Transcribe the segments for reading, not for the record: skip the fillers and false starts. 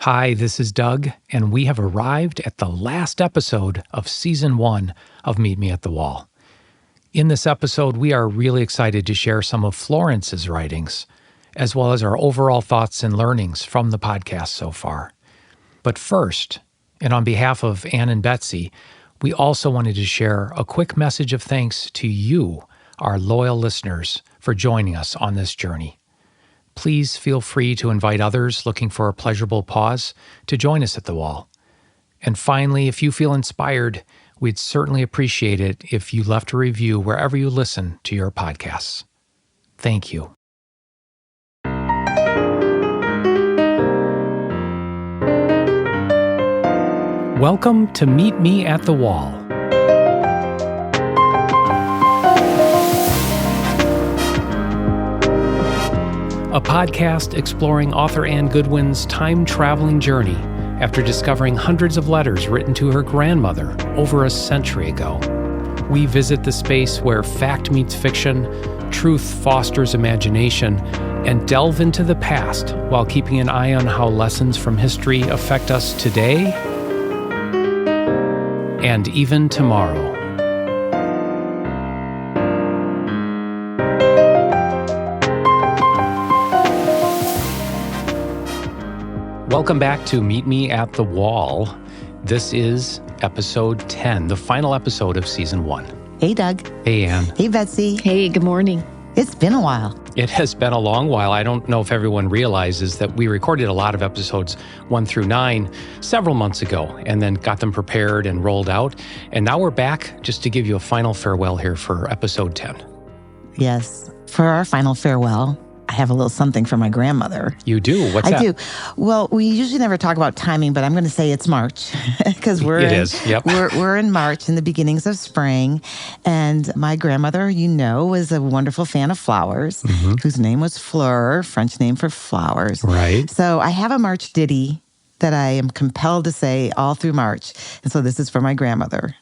Hi, this is Doug, and we have arrived at the last episode of Season 1 of Meet Me at the Wall. In this episode, we are really excited to share some of Florence's writings, as well as our overall thoughts and learnings from the podcast so far. But first, and on behalf of Anne and Betsy, we also wanted to share a quick message of thanks to you, our loyal listeners, for joining us on this journey. Please feel free to invite others looking for a pleasurable pause to join us at the wall. And finally, if you feel inspired, we'd certainly appreciate it if you left a review wherever you listen to your podcasts. Thank you. Welcome to Meet Me at the Wall. A podcast exploring author Anne Goodwin's time-traveling journey after discovering hundreds of letters written to her grandmother over a century ago. We visit the space where fact meets fiction, truth fosters imagination, and delve into the past while keeping an eye on how lessons from history affect us today and even tomorrow. Welcome back to Meet Me at the Wall. This is episode 10, the final episode of season 1. Hey, Doug. Hey, Anne. Hey, Betsy. Hey, good morning. It's been a while. It has been a long while. I don't know if everyone realizes that we recorded a lot of episodes 1 through 9 several months ago and then got them prepared and rolled out. And now we're back just to give you a final farewell here for episode 10. Yes. For our final farewell, I have a little something for my grandmother. You do? What's that? I do. Well, we usually never talk about timing, but I'm going to say it's March because we're in March, in the beginnings of spring. And my grandmother, was a wonderful fan of flowers, whose name was Fleur, French name for flowers. Right. So I have a March ditty that I am compelled to say all through March. And so this is for my grandmother.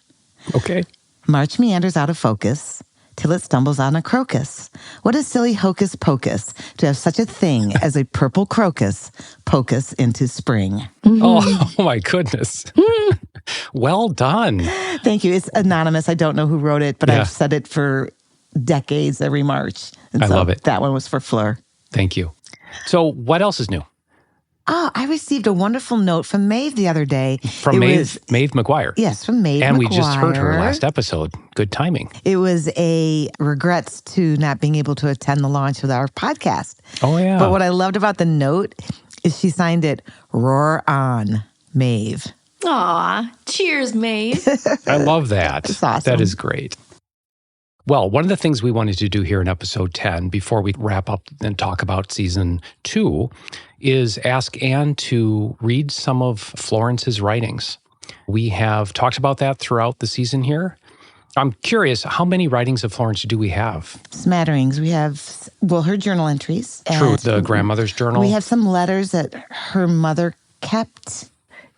Okay. March meanders out of focus till it stumbles on a crocus. What a silly hocus pocus to have such a thing as a purple crocus poke us into spring. Oh, my goodness. Well done. Thank you. It's anonymous. I don't know who wrote it, but I've said it for decades every March. And I love it. That one was for Fleur. Thank you. So what else is new? I received a wonderful note from Maeve the other day. From Maeve McGuire. Yes, from Maeve And McGuire. we just heard her last episode. Good timing. It was a regrets to not being able to attend the launch of our podcast. Oh, yeah. But what I loved about the note is she signed it, Roar On, Maeve. Aw, cheers, Maeve. I love that. That's awesome. That is great. Well, one of the things we wanted to do here in episode 10, before we wrap up and talk about season 2, is ask Anne to read some of Florence's writings. We have talked about that throughout the season here. I'm curious, how many writings of Florence do we have? Smatterings. We have, her journal entries. True, the grandmother's journal. We have some letters that her mother kept.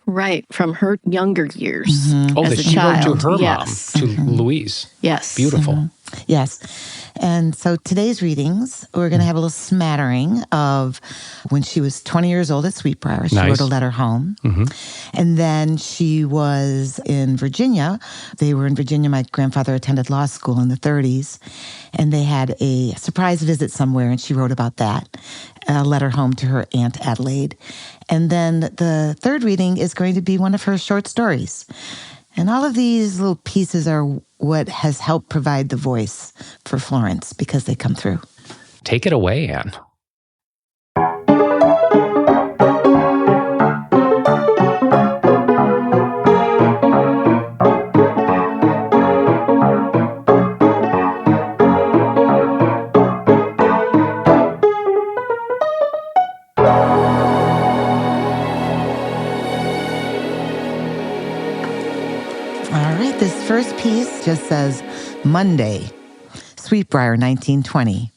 Right, from her younger years Oh, as that a she child. wrote to her Yes. mom, to Louise. Yes. Beautiful. Yes. And so today's readings, we're going to have a little smattering of when she was 20 years old at Sweetbriar. She wrote a letter home. And then she was in Virginia. They were in Virginia. My grandfather attended law school in the 30s. And they had a surprise visit somewhere, and she wrote about that. A letter home to her Aunt Adelaide. And then the third reading is going to be one of her short stories. And all of these little pieces are what has helped provide the voice for Florence because they come through. Take it away, Anne. This first piece just says, Monday, Sweetbriar, 1920.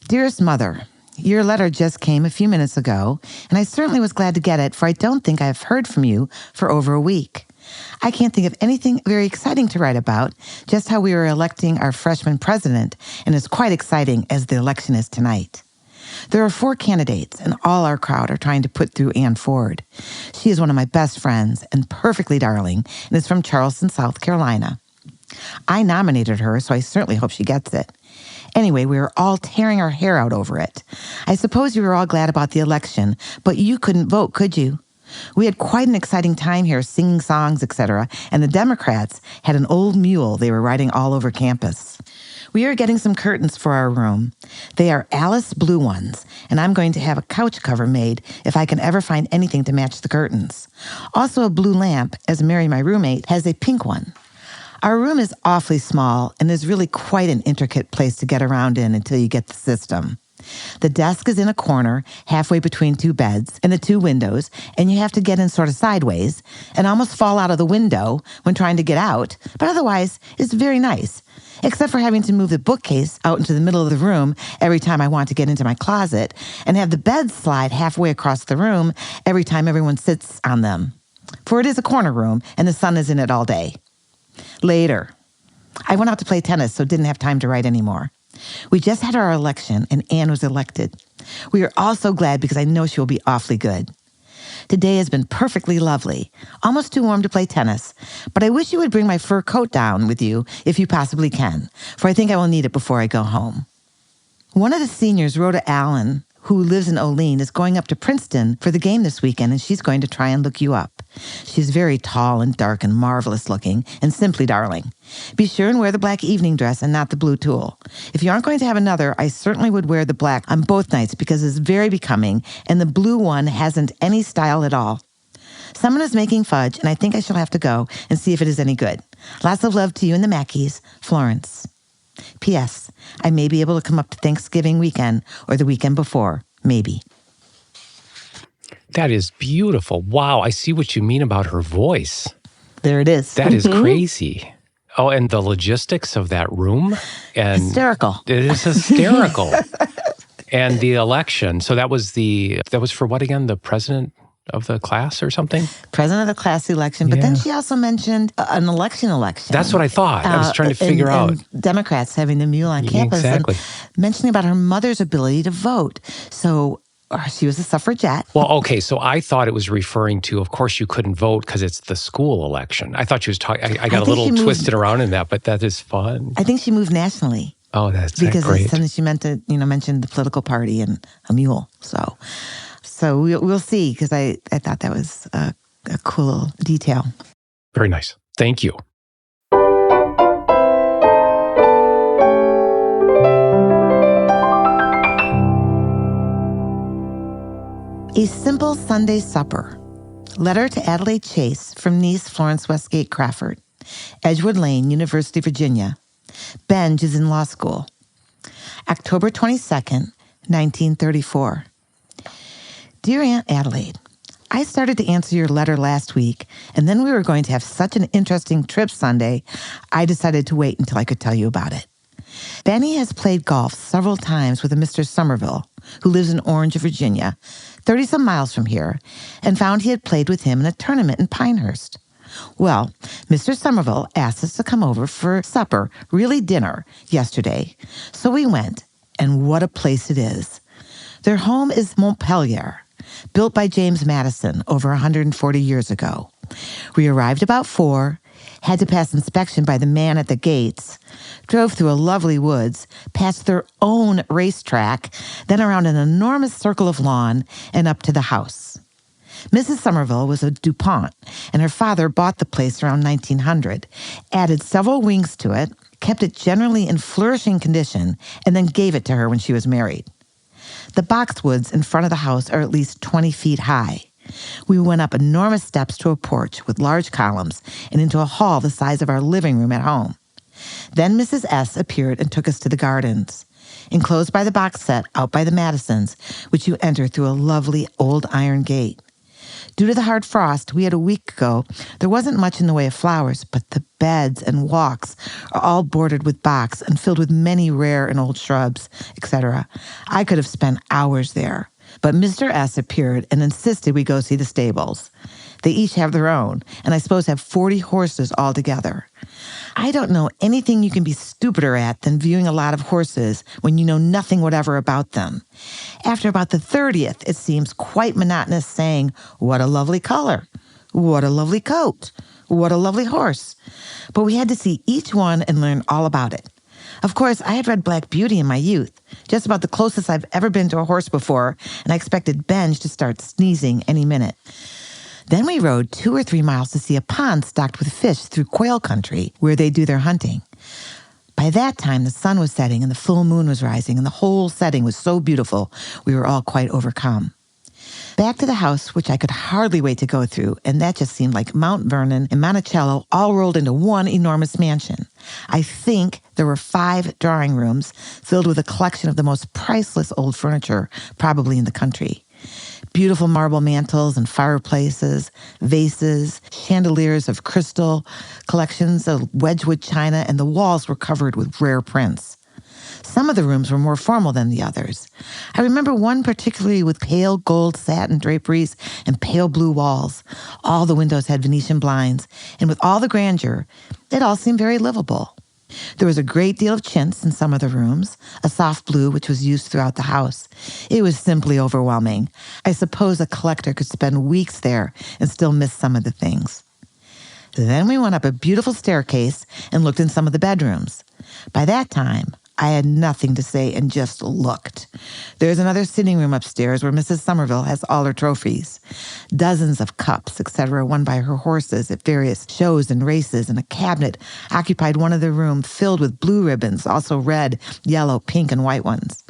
Dearest Mother, your letter just came a few minutes ago, and I certainly was glad to get it, for I don't think I have heard from you for over a week. I can't think of anything very exciting to write about, just how we are electing our freshman president, and it's quite exciting as the election is tonight. There are 4 candidates, and all our crowd are trying to put through Ann Ford. She is one of my best friends and perfectly darling, and is from Charleston, South Carolina. I nominated her, so I certainly hope she gets it. Anyway, we were all tearing our hair out over it. I suppose you were all glad about the election, but you couldn't vote, could you? We had quite an exciting time here, singing songs, etc., and the Democrats had an old mule they were riding all over campus. We are getting some curtains for our room. They are Alice blue ones, and I'm going to have a couch cover made if I can ever find anything to match the curtains. Also a blue lamp, as Mary, my roommate, has a pink one. Our room is awfully small and is really quite an intricate place to get around in until you get the system. The desk is in a corner, halfway between 2 beds and the 2 windows, and you have to get in sort of sideways and almost fall out of the window when trying to get out, but otherwise it's very nice, except for having to move the bookcase out into the middle of the room every time I want to get into my closet and have the beds slide halfway across the room every time everyone sits on them. For it is a corner room and the sun is in it all day. Later, I went out to play tennis, so didn't have time to write anymore. We just had our election, and Anne was elected. We are all so glad because I know she will be awfully good. Today has been perfectly lovely, almost too warm to play tennis, but I wish you would bring my fur coat down with you if you possibly can, for I think I will need it before I go home. One of the seniors, Rhoda Allen, who lives in Olean, is going up to Princeton for the game this weekend, and she's going to try and look you up. She's very tall and dark and marvelous looking and simply darling. Be sure and wear the black evening dress and not the blue tulle. If you aren't going to have another, I certainly would wear the black on both nights because it's very becoming, and the blue one hasn't any style at all. Someone is making fudge, and I think I shall have to go and see if it is any good. Lots of love to you and the Mackeys, Florence. P.S. I may be able to come up to Thanksgiving weekend or the weekend before. Maybe. That is beautiful. Wow, I see what you mean about her voice. There it is. That is crazy. Oh, and the logistics of that room. And hysterical. It is hysterical. And the election. So that was for what again? The president of the class or something? President of the class election. But then she also mentioned an election. That's what I thought. I was trying to figure out. Democrats having the mule on campus. Exactly. And mentioning about her mother's ability to vote. So she was a suffragette. Well, okay, so I thought it was referring to, of course, you couldn't vote because it's the school election. I thought she was talking, I got a little twisted around in that, but that is fun. I think she moved nationally. Oh, that's great. Because something she meant to, mention the political party and a mule. So we'll see, because I thought that was a cool detail. Very nice. Thank you. A Simple Sunday Supper. Letter to Adelaide Chase from niece Florence Westgate Crawford. Edgewood Lane, University of Virginia. Benj is in law school. October 22nd, 1934. Dear Aunt Adelaide, I started to answer your letter last week, and then we were going to have such an interesting trip Sunday, I decided to wait until I could tell you about it. Benny has played golf several times with a Mr. Somerville, who lives in Orange, Virginia, 30-some miles from here, and found he had played with him in a tournament in Pinehurst. Well, Mr. Somerville asked us to come over for supper, really dinner, yesterday. So we went, and what a place it is. Their home is Montpelier, built by James Madison over 140 years ago. We arrived about 4, had to pass inspection by the man at the gates, drove through a lovely woods, past their own racetrack, then around an enormous circle of lawn and up to the house. Mrs. Somerville was a DuPont, and her father bought the place around 1900, added several wings to it, kept it generally in flourishing condition, and then gave it to her when she was married. The boxwoods in front of the house are at least 20 feet high. We went up enormous steps to a porch with large columns and into a hall the size of our living room at home. Then Mrs. S. appeared and took us to the gardens, enclosed by the box set out by the Madisons, which you enter through a lovely old iron gate. Due to the hard frost we had a week ago, there wasn't much in the way of flowers, but the beds and walks are all bordered with box and filled with many rare and old shrubs, etc. I could have spent hours there, but Mr. S. appeared and insisted we go see the stables. They each have their own, and I suppose have 40 horses altogether. I don't know anything you can be stupider at than viewing a lot of horses when you know nothing whatever about them. After about the 30th, it seems quite monotonous saying, "What a lovely color. What a lovely coat. What a lovely horse." But we had to see each one and learn all about it. Of course, I had read Black Beauty in my youth, just about the closest I've ever been to a horse before, and I expected Benj to start sneezing any minute. Then we rode 2 or 3 miles to see a pond stocked with fish through quail country, where they do their hunting. By that time, the sun was setting and the full moon was rising, and the whole setting was so beautiful, we were all quite overcome. Back to the house, which I could hardly wait to go through, and that just seemed like Mount Vernon and Monticello all rolled into one enormous mansion. I think there were 5 drawing rooms filled with a collection of the most priceless old furniture, probably in the country. Beautiful marble mantels and fireplaces, vases, chandeliers of crystal, collections of Wedgwood china, and the walls were covered with rare prints. Some of the rooms were more formal than the others. I remember one particularly with pale gold satin draperies and pale blue walls. All the windows had Venetian blinds, and with all the grandeur, it all seemed very livable. There was a great deal of chintz in some of the rooms, a soft blue which was used throughout the house. It was simply overwhelming. I suppose a collector could spend weeks there and still miss some of the things. Then we went up a beautiful staircase and looked in some of the bedrooms. By that time, I had nothing to say and just looked. There's another sitting room upstairs where Mrs. Somerville has all her trophies. Dozens of cups, etc., won by her horses at various shows and races, and a cabinet occupied one of the rooms filled with blue ribbons, also red, yellow, pink, and white ones.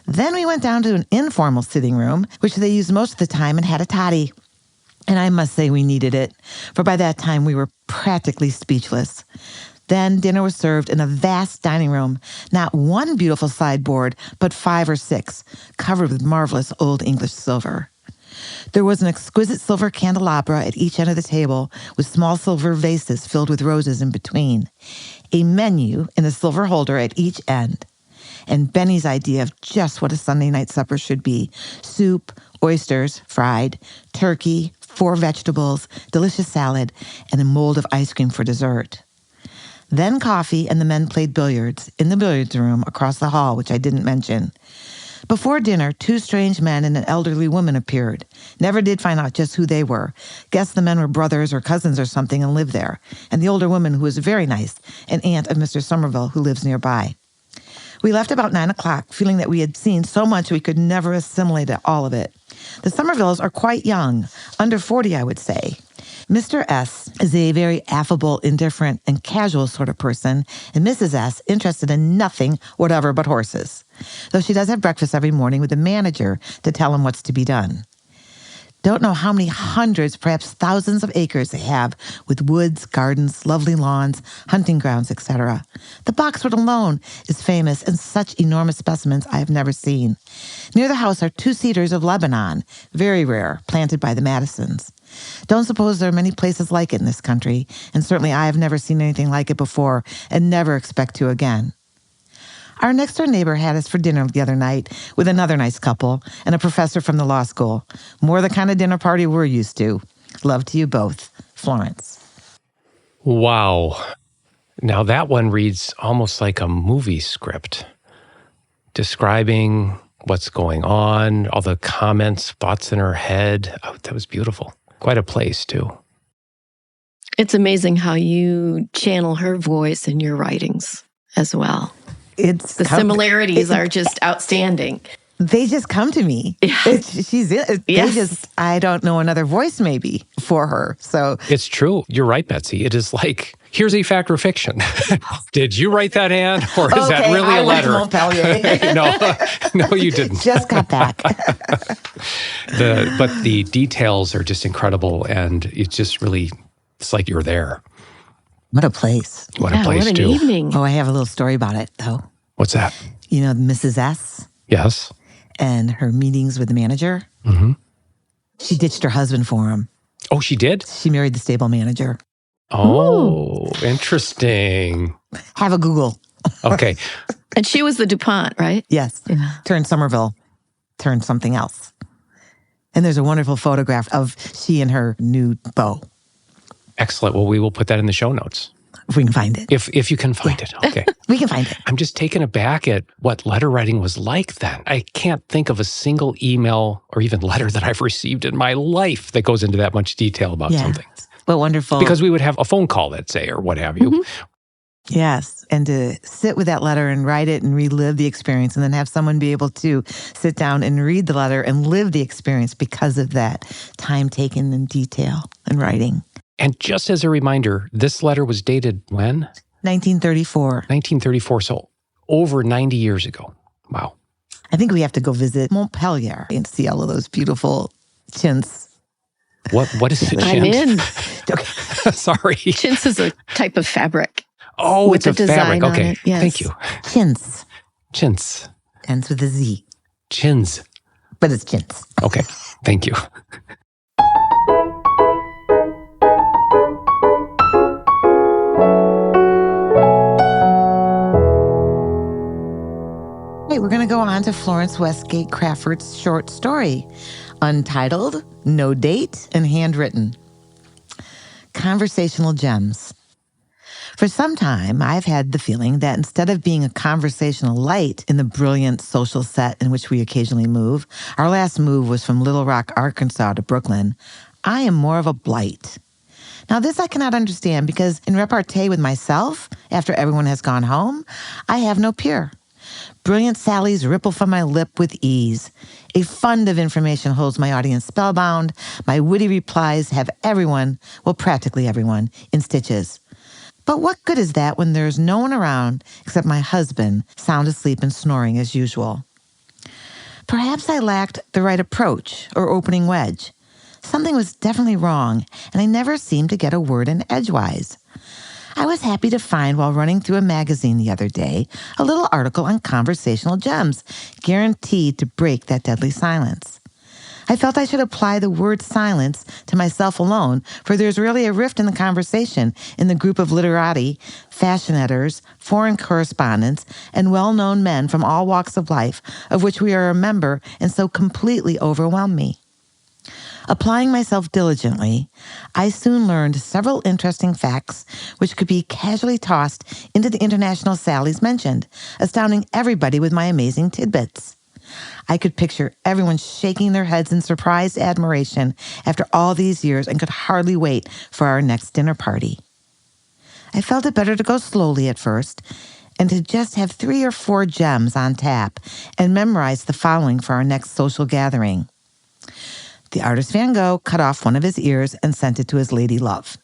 Then we went down to an informal sitting room, which they used most of the time, and had a toddy. And I must say we needed it, for by that time we were practically speechless. Then dinner was served in a vast dining room, not one beautiful sideboard, but 5 or 6, covered with marvelous old English silver. There was an exquisite silver candelabra at each end of the table, with small silver vases filled with roses in between, a menu in a silver holder at each end, and Benny's idea of just what a Sunday night supper should be: soup, oysters, fried, turkey, 4 vegetables, delicious salad, and a mold of ice cream for dessert. Then coffee, and the men played billiards in the billiards room across the hall, which I didn't mention. Before dinner, 2 strange men and an elderly woman appeared. Never did find out just who they were. Guessed the men were brothers or cousins or something and lived there. And the older woman, who was very nice, an aunt of Mr. Somerville, who lives nearby. We left about 9 o'clock, feeling that we had seen so much we could never assimilate all of it. The Somervilles are quite young, under 40, I would say. Mr. S. is a very affable, indifferent, and casual sort of person, and Mrs. S. interested in nothing whatever but horses, though she does have breakfast every morning with the manager to tell him what's to be done. Don't know how many hundreds, perhaps thousands of acres they have, with woods, gardens, lovely lawns, hunting grounds, etc. The boxwood alone is famous, and such enormous specimens I have never seen. Near the house are 2 cedars of Lebanon, very rare, planted by the Madisons. Don't suppose there are many places like it in this country, and certainly I have never seen anything like it before and never expect to again. Our next-door neighbor had us for dinner the other night with another nice couple and a professor from the law school. More the kind of dinner party we're used to. Love to you both. Florence. Wow. Now that one reads almost like a movie script, describing what's going on, all the comments, thoughts in her head. Oh, that was beautiful. Quite a place, too. It's amazing how you channel her voice in your writings as well. The similarities are just outstanding. They just come to me. Yeah. I don't know another voice maybe for her. So it's true. You're right, Betsy. It is like, here's a fact or fiction. Did you write that, Anne? Or is that really a letter? No, you didn't. Just got back. But the details are just incredible, and it's just really, it's like you're there. What a place. What a place, what an evening. Oh, I have a little story about it, though. What's that? You know, Mrs. S? Yes. And her meetings with the manager. Mm-hmm. She ditched her husband for him. Oh, she did? She married the stable manager. Oh, interesting. Have a Google. Okay. And she was the DuPont, right? Yes. Yeah. Turned Somerville. Turned something else. And there's a wonderful photograph of she and her new beau. Excellent. Well, we will put that in the show notes. If we can find it. If you can find it. Okay. We can find it. I'm just taken aback at what letter writing was like then. I can't think of a single email or even letter that I've received in my life that goes into that much detail about something. But wonderful. Because we would have a phone call, let's say, or what have you. Mm-hmm. Yes. And to sit with that letter and write it and relive the experience, and then have someone be able to sit down and read the letter and live the experience because of that time taken in detail and writing. And just as a reminder, this letter was dated when? 1934. 1934, so over 90 years ago. Wow. I think we have to go visit Montpellier and see all of those beautiful chintz. What is a chintz? I'm in. Okay. Sorry. Chintz is a type of fabric. Oh, it's a fabric. Okay. Yes. Thank you. Chintz. Chintz. Ends with a Z. Chins. But it's chintz. Okay. Thank you. We're going to go on to Florence Westgate Crawford's short story, untitled, no date, and handwritten. Conversational Gems. For some time, I've had the feeling that instead of being a conversational light in the brilliant social set in which we occasionally move, our last move was from Little Rock, Arkansas to Brooklyn, I am more of a blight. Now, this I cannot understand because in repartee with myself, after everyone has gone home, I have no peer. Brilliant sallies ripple from my lip with ease. A fund of information holds my audience spellbound. My witty replies have everyone, well, practically everyone, in stitches. But what good is that when there's no one around except my husband, sound asleep and snoring as usual? Perhaps I lacked the right approach or opening wedge. Something was definitely wrong, and I never seemed to get a word in edgewise. I was happy to find while running through a magazine the other day a little article on conversational gems, guaranteed to break that deadly silence. I felt I should apply the word silence to myself alone, for there's really a rift in the conversation in the group of literati, fashion editors, foreign correspondents, and well-known men from all walks of life, of which we are a member and so completely overwhelm me. Applying myself diligently, I soon learned several interesting facts which could be casually tossed into the international sallies mentioned, astounding everybody with my amazing tidbits. I could picture everyone shaking their heads in surprised admiration after all these years and could hardly wait for our next dinner party. I felt it better to go slowly at first and to just have 3 or 4 gems on tap and memorize the following for our next social gathering. The artist Van Gogh cut off one of his ears and sent it to his lady love.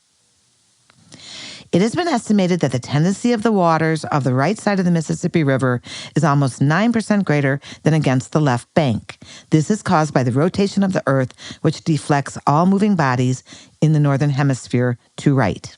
It has been estimated that the tendency of the waters of the right side of the Mississippi River is almost 9% greater than against the left bank. This is caused by the rotation of the earth, which deflects all moving bodies in the northern hemisphere to right.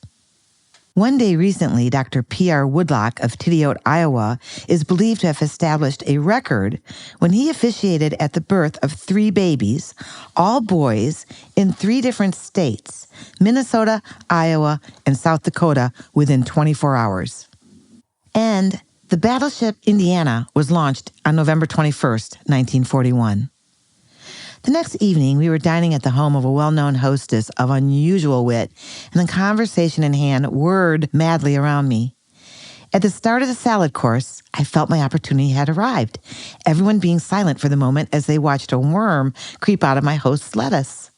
One day recently, Dr. P.R. Woodlock of Tidioute, Iowa, is believed to have established a record when he officiated at the birth of 3 babies, all boys, in 3 different states, Minnesota, Iowa, and South Dakota, within 24 hours. And the battleship Indiana was launched on November 21st, 1941. The next evening, we were dining at the home of a well-known hostess of unusual wit, and the conversation in hand whirred madly around me. At the start of the salad course, I felt my opportunity had arrived, everyone being silent for the moment as they watched a worm creep out of my host's lettuce.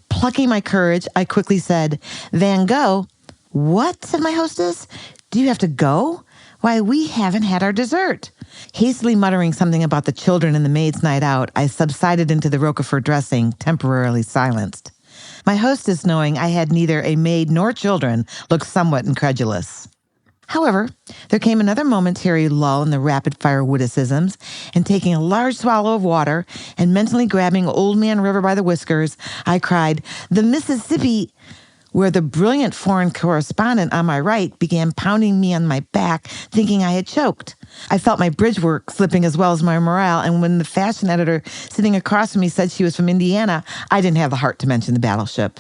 Plucking my courage, I quickly said, "Van Gogh." "What?" said my hostess. "Do you have to go? Why, we haven't had our dessert." Hastily muttering something about the children and the maid's night out, I subsided into the Roquefort dressing, temporarily silenced. My hostess, knowing I had neither a maid nor children, looked somewhat incredulous. However, there came another momentary lull in the rapid-fire witticisms, and taking a large swallow of water and mentally grabbing Old Man River by the whiskers, I cried, "The Mississippi," where the brilliant foreign correspondent on my right began pounding me on my back, thinking I had choked. I felt my bridge work slipping as well as my morale, and when the fashion editor sitting across from me said she was from Indiana, I didn't have the heart to mention the battleship.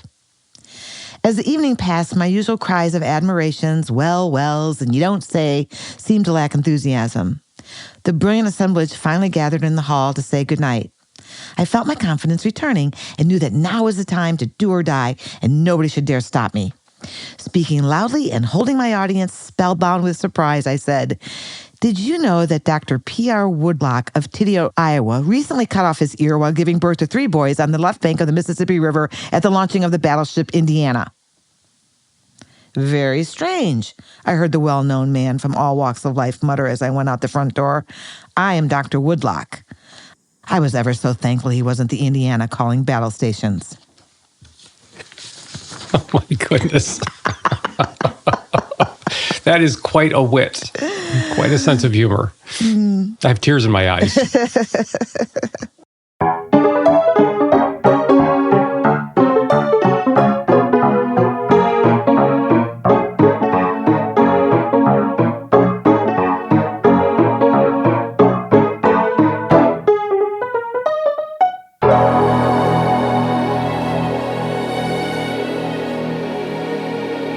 As the evening passed, my usual cries of admirations, wells, and you don't say, seemed to lack enthusiasm. The brilliant assemblage finally gathered in the hall to say goodnight. I felt my confidence returning and knew that now was the time to do or die, and nobody should dare stop me. Speaking loudly and holding my audience spellbound with surprise, I said, "Did you know that Dr. P.R. Woodlock of Diddy, Iowa, recently cut off his ear while giving birth to 3 boys on the left bank of the Mississippi River at the launching of the battleship Indiana?" "Very strange," I heard the well-known man from all walks of life mutter as I went out the front door. "I am Dr. Woodlock." I was ever so thankful he wasn't the Indiana calling battle stations. Oh my goodness. That is quite a wit, quite a sense of humor. I have tears in my eyes.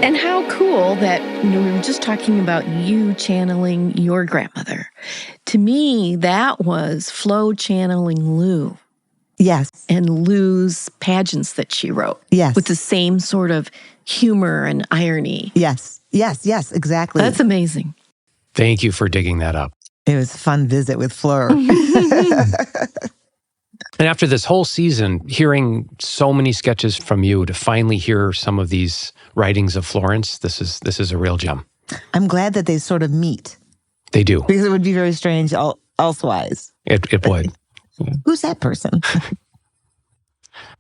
And how cool that we were just talking about you channeling your grandmother. To me, that was Flo channeling Lou. Yes. And Lou's pageants that she wrote. Yes. With the same sort of humor and irony. Yes, exactly. That's amazing. Thank you for digging that up. It was a fun visit with Fleur. And after this whole season, hearing so many sketches from you, to finally hear some of these writings of Florence, this is a real gem. I'm glad that they sort of meet. They do. Because it would be very strange elsewise. It would. Who's that person?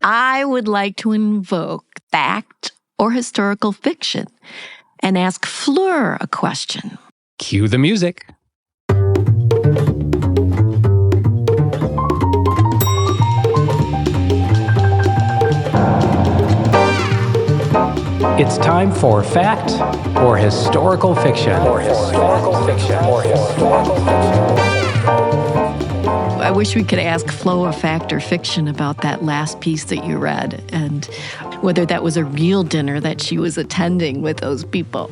I would like to invoke fact or historical fiction and ask Fleur a question. Cue the music. It's time for fact or historical fiction. I wish we could ask Flo a fact or fiction about that last piece that you read and whether that was a real dinner that she was attending with those people.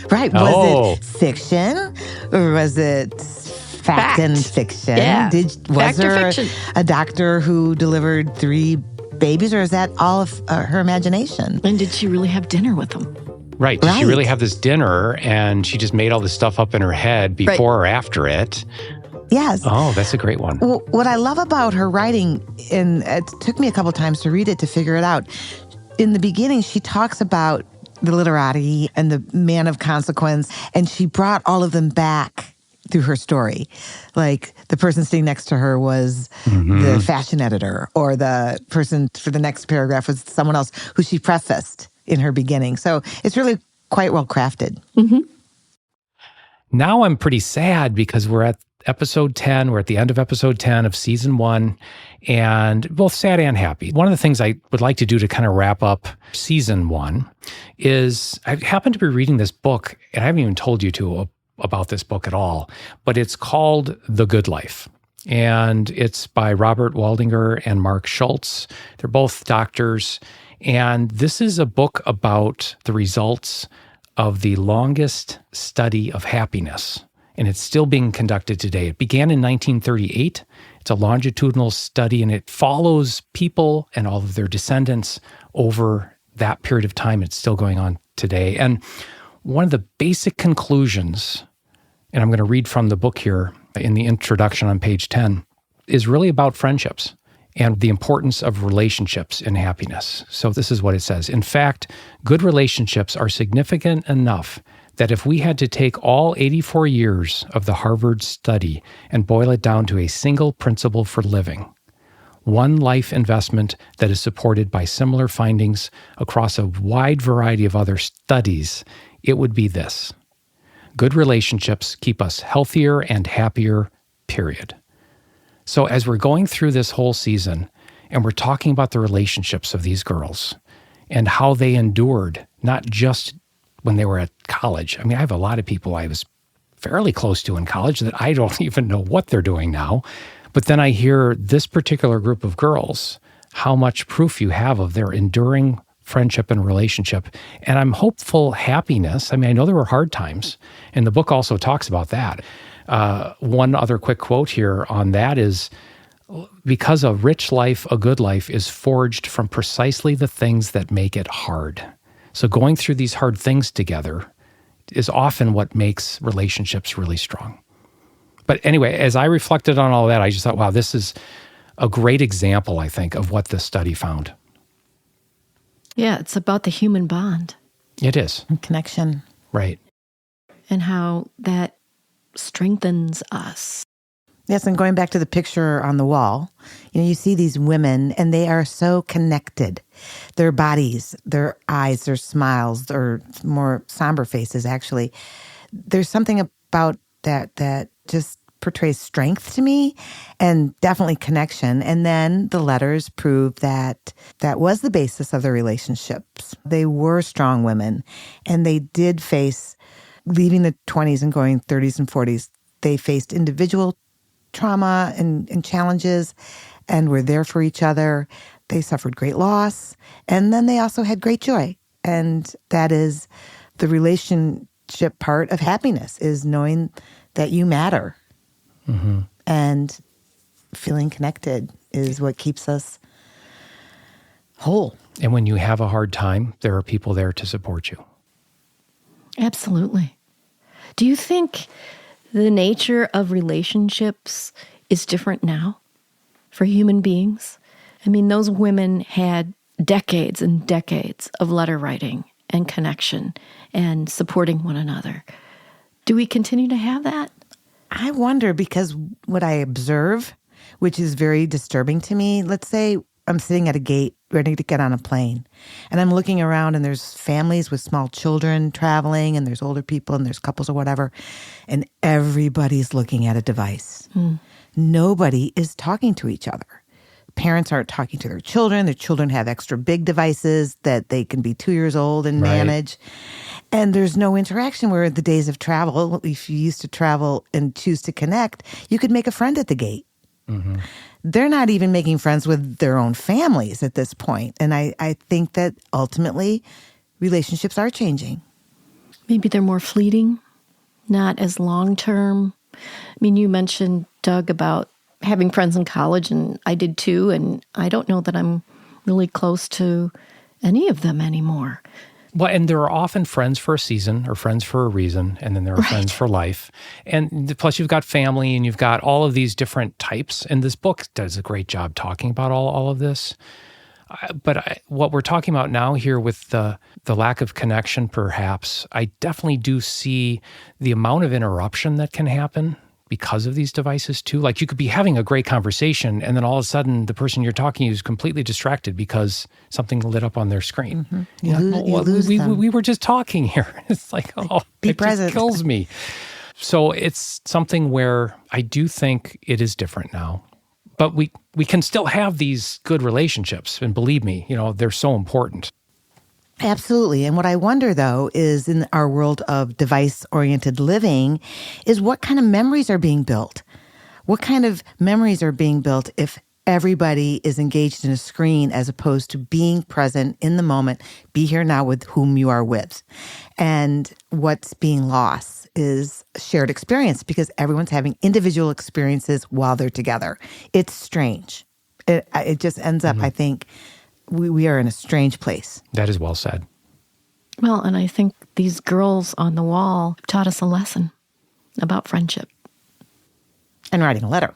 Right. Was it fiction or was it fact and fiction? Yeah. Was there a doctor who delivered 3 babies, or is that all of her imagination? And did she really have dinner with them? Right. Did she really have this dinner and she just made all this stuff up in her head before or after it? Yes. Oh, that's a great one. Well, what I love about her writing, and it took me a couple times to read it to figure it out. In the beginning, she talks about the literati and the man of consequence, and she brought all of them back through her story. Like the person sitting next to her was the fashion editor, or the person for the next paragraph was someone else who she prefaced in her beginning. So it's really quite well crafted. Mm-hmm. Now I'm pretty sad because we're at episode 10. We're at the end of episode 10 of season 1, and both sad and happy. One of the things I would like to do to kind of wrap up season 1 is I happen to be reading this book, and I haven't even told you about this book at all, but it's called The Good Life. And it's by Robert Waldinger and Mark Schultz. They're both doctors. And this is a book about the results of the longest study of happiness. And it's still being conducted today. It began in 1938. It's a longitudinal study, and it follows people and all of their descendants over that period of time. It's still going on today. And one of the basic conclusions, and I'm going to read from the book here in the introduction on page 10, is really about friendships and the importance of relationships in happiness. So this is what it says. In fact, good relationships are significant enough that if we had to take all 84 years of the Harvard study and boil it down to a single principle for living, one life investment that is supported by similar findings across a wide variety of other studies, it would be this: good relationships keep us healthier and happier, period. So as we're going through this whole season and we're talking about the relationships of these girls and how they endured, not just when they were at college. I mean, I have a lot of people I was fairly close to in college that I don't even know what they're doing now. But then I hear this particular group of girls, how much proof you have of their enduring friendship and relationship. And I'm hopeful happiness. I mean, I know there were hard times, and the book also talks about that. One other quick quote here on that is, because a rich life, a good life, is forged from precisely the things that make it hard. So going through these hard things together is often what makes relationships really strong. But anyway, as I reflected on all that, I just thought, wow, this is a great example, I think, of what this study found. Yeah, it's about the human bond. It is. And connection. Right. And how that strengthens us. Yes, and going back to the picture on the wall, you see these women and they are so connected. Their bodies, their eyes, their smiles, or more somber faces, actually. There's something about that just portrays strength to me and definitely connection. And then the letters prove that was the basis of their relationships. They were strong women and they did face, leaving the 20s and going 30s and 40s, they faced individual trauma and challenges and were there for each other. They suffered great loss. And then they also had great joy. And that is the relationship part of happiness, is knowing that you matter. Mm-hmm. And feeling connected is what keeps us whole. And when you have a hard time, there are people there to support you. Absolutely. Do you think the nature of relationships is different now for human beings? I mean, those women had decades and decades of letter writing and connection and supporting one another. Do we continue to have that? I wonder, because what I observe, which is very disturbing to me, let's say I'm sitting at a gate ready to get on a plane, and I'm looking around and there's families with small children traveling, and there's older people and there's couples or whatever, and everybody's looking at a device. Nobody is talking to each other. Parents aren't talking to their children. Their children have extra big devices that they can be 2 years old and manage. And there's no interaction, where the days of travel, if you used to travel and choose to connect, you could make a friend at the gate. Mm-hmm. They're not even making friends with their own families at this point. And I think that ultimately relationships are changing. Maybe they're more fleeting, not as long-term. I mean, you mentioned, Doug, about having friends in college, and I did too, and I don't know that I'm really close to any of them anymore. Well, and there are often friends for a season or friends for a reason, and then there are friends for life. And plus you've got family and you've got all of these different types. And this book does a great job talking about all of this. But what we're talking about now here with the lack of connection, perhaps, I definitely do see the amount of interruption that can happen because of these devices too. Like, you could be having a great conversation and then all of a sudden the person you're talking to is completely distracted because something lit up on their screen. Mm-hmm. You lose them. We were just talking here. It's like, it just kills me. So it's something where I do think it is different now. But we can still have these good relationships. And believe me, they're so important. Absolutely. And what I wonder, though, is in our world of device-oriented living, is what kind of memories are being built? What kind of memories are being built if everybody is engaged in a screen as opposed to being present in the moment, be here now with whom you are with? And what's being lost is shared experience, because everyone's having individual experiences while they're together. It's strange. It just ends up, I think, we are in a strange place. That is well said. Well, and I think these girls on the wall taught us a lesson about friendship. And writing a letter.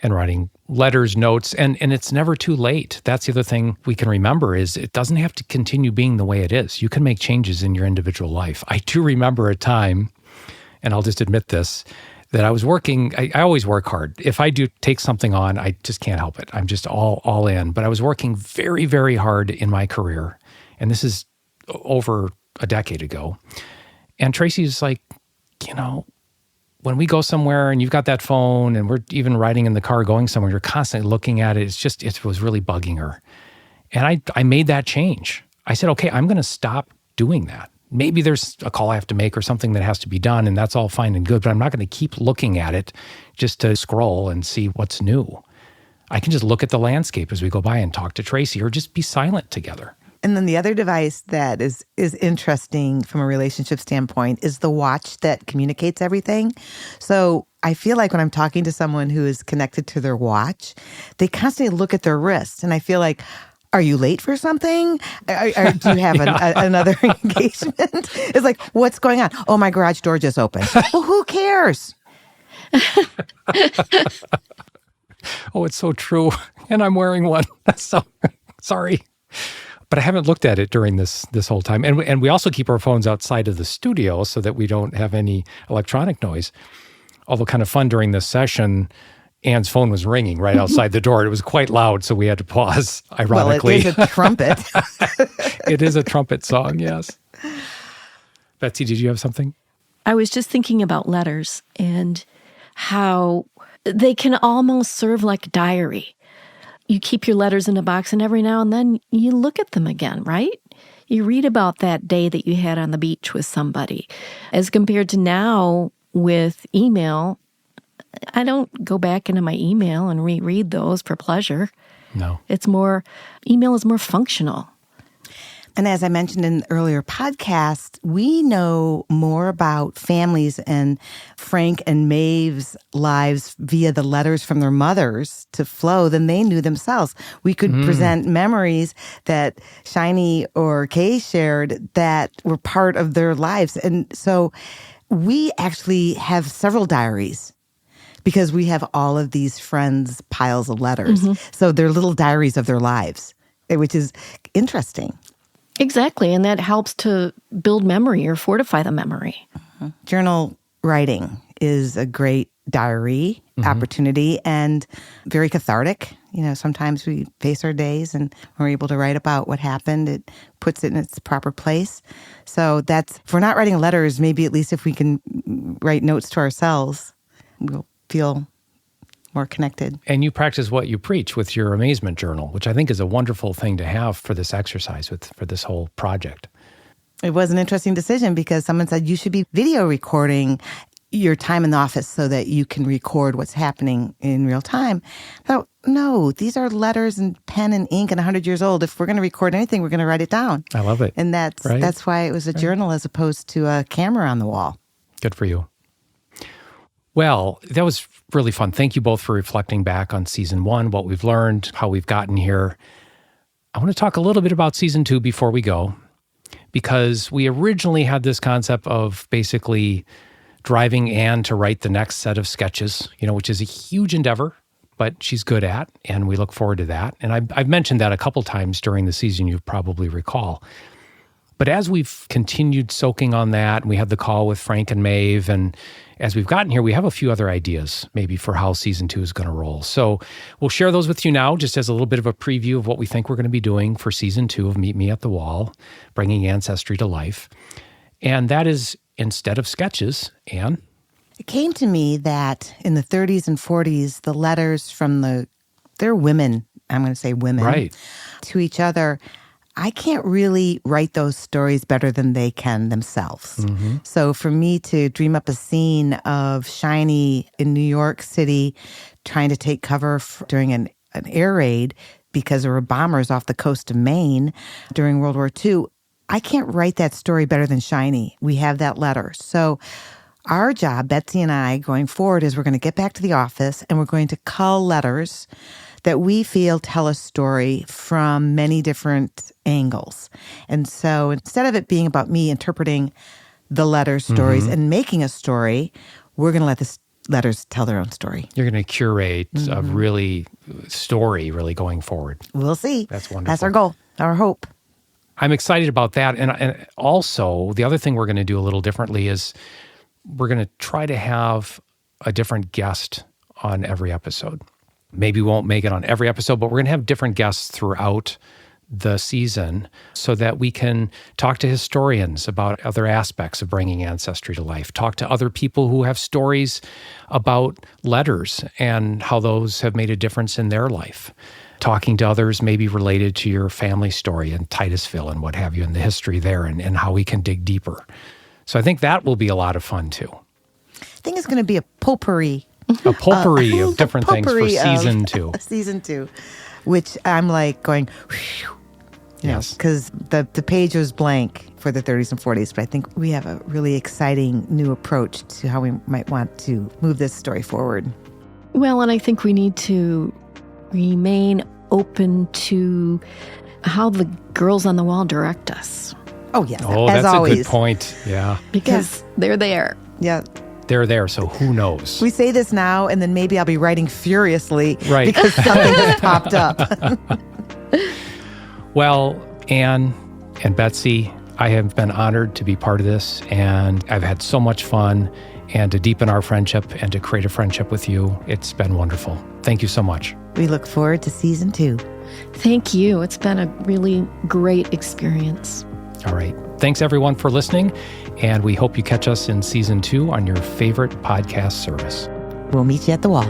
And writing letters, notes, and it's never too late. That's the other thing we can remember, is it doesn't have to continue being the way it is. You can make changes in your individual life. I do remember a time, and I'll just admit this, that I was working. I always work hard. If I do take something on, I just can't help it. I'm just all in. But I was working very, very hard in my career. And this is over a decade ago. And Tracy's like, when we go somewhere and you've got that phone and we're even riding in the car going somewhere, you're constantly looking at it. It was really bugging her. And I made that change. I said, okay, I'm going to stop doing that. Maybe there's a call I have to make or something that has to be done, and that's all fine and good, but I'm not going to keep looking at it just to scroll and see what's new. I can just look at the landscape as we go by and talk to Tracy, or just be silent together. And then the other device that is interesting from a relationship standpoint is the watch that communicates everything. So I feel like when I'm talking to someone who is connected to their watch, they constantly look at their wrist. And I feel like, are you late for something? Do you have another engagement? It's like, what's going on? Oh, my garage door just opened. Well, who cares? Oh, it's so true. And I'm wearing one. So sorry. But I haven't looked at it during this whole time. And we also keep our phones outside of the studio so that we don't have any electronic noise. Although kind of fun during this session, Anne's phone was ringing right outside the door. It was quite loud, so we had to pause, ironically. Well, it is a trumpet. It is a trumpet song, yes. Betsy, did you have something? I was just thinking about letters and how they can almost serve like a diary. You keep your letters in a box, and every now and then you look at them again, right? You read about that day that you had on the beach with somebody. As compared to now with email, I don't go back into my email and reread those for pleasure. No. Email is more functional. And as I mentioned in the earlier podcast, we know more about families and Frank and Maeve's lives via the letters from their mothers to Flo than they knew themselves. We could present memories that Shiny or Kay shared that were part of their lives. And so we actually have several diaries because we have all of these friends' piles of letters. So they're little diaries of their lives, which is interesting. Exactly, and that helps to build memory or fortify the memory. Journal writing is a great diary opportunity and very cathartic. You know, sometimes we face our days and we're able to write about what happened. It puts it in its proper place. So that's, if we're not writing letters, maybe at least if we can write notes to ourselves, we'll feel more connected. And you practice what you preach with your amazement journal, which I think is a wonderful thing to have for this exercise, for this whole project. It was an interesting decision because someone said you should be video recording your time in the office so that you can record what's happening in real time. So, no, these are letters and pen and ink and 100 years old. If we're going to record anything, we're going to write it down. I love it. And that's why it was a journal as opposed to a camera on the wall. Good for you. Well, that was really fun. Thank you both for reflecting back on season 1, what we've learned, how we've gotten here. I want to talk a little bit about season 2 before we go, because we originally had this concept of basically driving Anne to write the next set of sketches, which is a huge endeavor, but she's good at, and we look forward to that. And I've mentioned that a couple times during the season, you probably recall. But as we've continued soaking on that, and we had the call with Frank and Maeve, and as we've gotten here, we have a few other ideas maybe for how season 2 is going to roll. So we'll share those with you now, just as a little bit of a preview of what we think we're going to be doing for season 2 of Meet Me at the Wall, bringing ancestry to life. And that is, instead of sketches, Anne? It came to me that in the 30s and 40s, the letters from they're women, I'm going to say women, right, to each other, I can't really write those stories better than they can themselves. So for me to dream up a scene of Shiny in New York City trying to take cover during an air raid because there were bombers off the coast of Maine during World War II, I can't write that story better than Shiny. We have that letter. So our job, Betsy and I, going forward is we're going to get back to the office and we're going to cull letters that we feel tell a story from many different angles. And so instead of it being about me interpreting the letter stories and making a story, we're going to let the letters tell their own story. You're going to curate a really story really going forward. We'll see. That's wonderful. That's our goal, our hope. I'm excited about that. And also, the other thing we're going to do a little differently is we're going to try to have a different guest on every episode. Maybe we won't make it on every episode, but we're going to have different guests throughout the season so that we can talk to historians about other aspects of bringing ancestry to life, talk to other people who have stories about letters and how those have made a difference in their life, talking to others maybe related to your family story in Titusville and what have you, and the history there and how we can dig deeper. So I think that will be a lot of fun too. I think it's going to be a potpourri. A potpourri of different things for season 2. Season 2, which I'm like going, whew. Yes. Because the page was blank for the 30s and 40s, but I think we have a really exciting new approach to how we might want to move this story forward. Well, and I think we need to remain open to how the girls on the wall direct us. Oh, yes. Oh, as that's always. a good point. Yeah. Because they're there. Yeah. They're there, so who knows? We say this now, and then maybe I'll be writing furiously Right. because something has popped up. Well, Anne and Betsy, I have been honored to be part of this, and I've had so much fun, and to deepen our friendship and to create a friendship with you. It's been wonderful. Thank you so much. We look forward to season 2. Thank you. It's been a really great experience. All right. Thanks, everyone, for listening, and we hope you catch us in season 2 on your favorite podcast service. We'll meet you at the wall.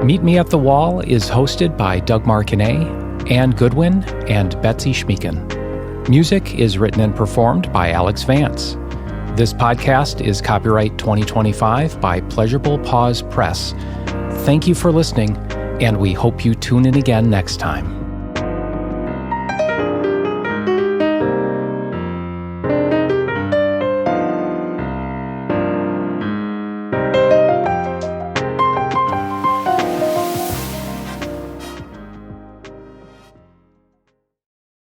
Meet Me at the Wall is hosted by Doug Martinet, Anne Goodwin, and Betsy Schmeeken. Music is written and performed by Alex Vance. This podcast is copyright 2025 by Pleasurable Pause Press. Thank you for listening, and we hope you tune in again next time.